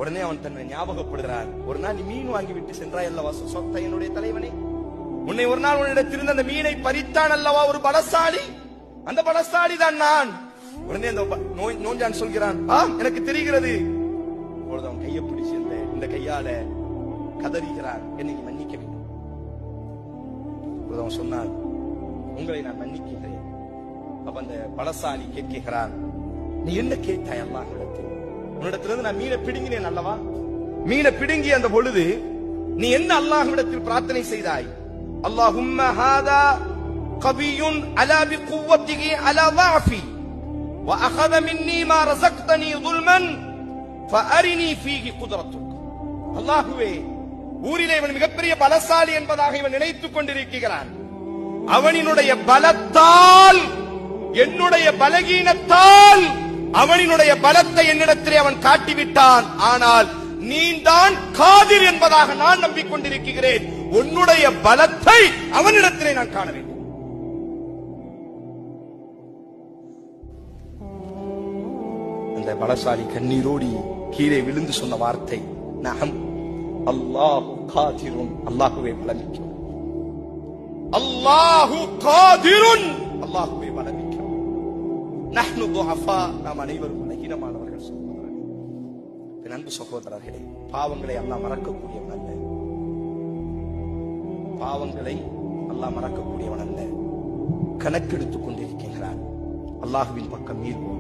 உடனே அவன் தன்னை ஞாபகப்படுகிறான். ஒரு நாள் நீ மீன் வாங்கி விட்டு சென்றாய் அல்லவா சொத்த என்னுடைய தலைவனே, உன்னை ஒரு நாள் உன்னிடத்திலிருந்து அந்த மீனை பறித்தான் அல்லவா ஒரு பலசாலி, அந்த பலசாலி தான் நான். உடனே அந்த நோஞ்சான் சொல்கிறான், எனக்கு தெரிகிறது. அப்பொழுது அவன் கையை பிடிச்சு இந்த கையால கதறுகிறான், என்னை மன்னிக்க வேண்டும். அவன் சொன்னான், உங்களை நான் மன்னிக்கின்றேன். அப்ப அந்த பலசாலி கேட்கிறான், நீ என்ன கேட்டாய் அல்லாஹ்விடத்தில்? உன்னிடத்திலிருந்து நான் மீனை பிடுங்கினேன் அல்லவா, மீனை பிடுங்கி அந்த பொழுது நீ என்ன அல்லாஹ்விடத்தில் பிரார்த்தனை செய்தாய்? அல்லாஹும்ம ஹாதா கவியுன் அலா பிகுவத்திஹி அலா ضعفி وأخذ مني ما رزقتني ظلما فأرني فيه قدرتك. அல்லாஹ்வே, ஊரிலே இவன் மிகப்பெரிய பலசாலி என்பதாக இவன் நினைத்துக் கொண்டிருக்கிறான். அவனினுடைய பலத்தால், என்னுடைய பலகீனத்தால் அவனினுடைய பலத்தை என்னிடத்திலே அவன் காட்டிவிட்டான். ஆனால் நீ தான் காதிர் என்பதாக நான் நம்பிக்கொண்டிருக்கிறேன். உன்னுடைய பலத்தை அவனிடத்திலே நான் காண வேண்டும். அந்த பலசாலி கண்ணீரோடி கீழே விழுந்து சொன்ன வார்த்தை, நஹம் அல்லாஹு காதிருன், அல்லாஹுவே பலமிக்க, அல்லாஹு காதிருன், அல்லாஹுவே பலமிக்க, நஹ்னு துஅஃபா, நாம் அனைவரும் பலகீனமானவர்கள். அன்பு சகோதரர்களே, பாவங்களை அல்லாஹ் மறக்கக்கூடியவன் அல்ல, பாவங்களை அல்லாஹ் மறக்கக்கூடியவன் அல்ல. கணக்கெடுத்துக் கொண்டிருக்கிறான். அல்லாஹுவின் பக்கம் மீறுவோம்.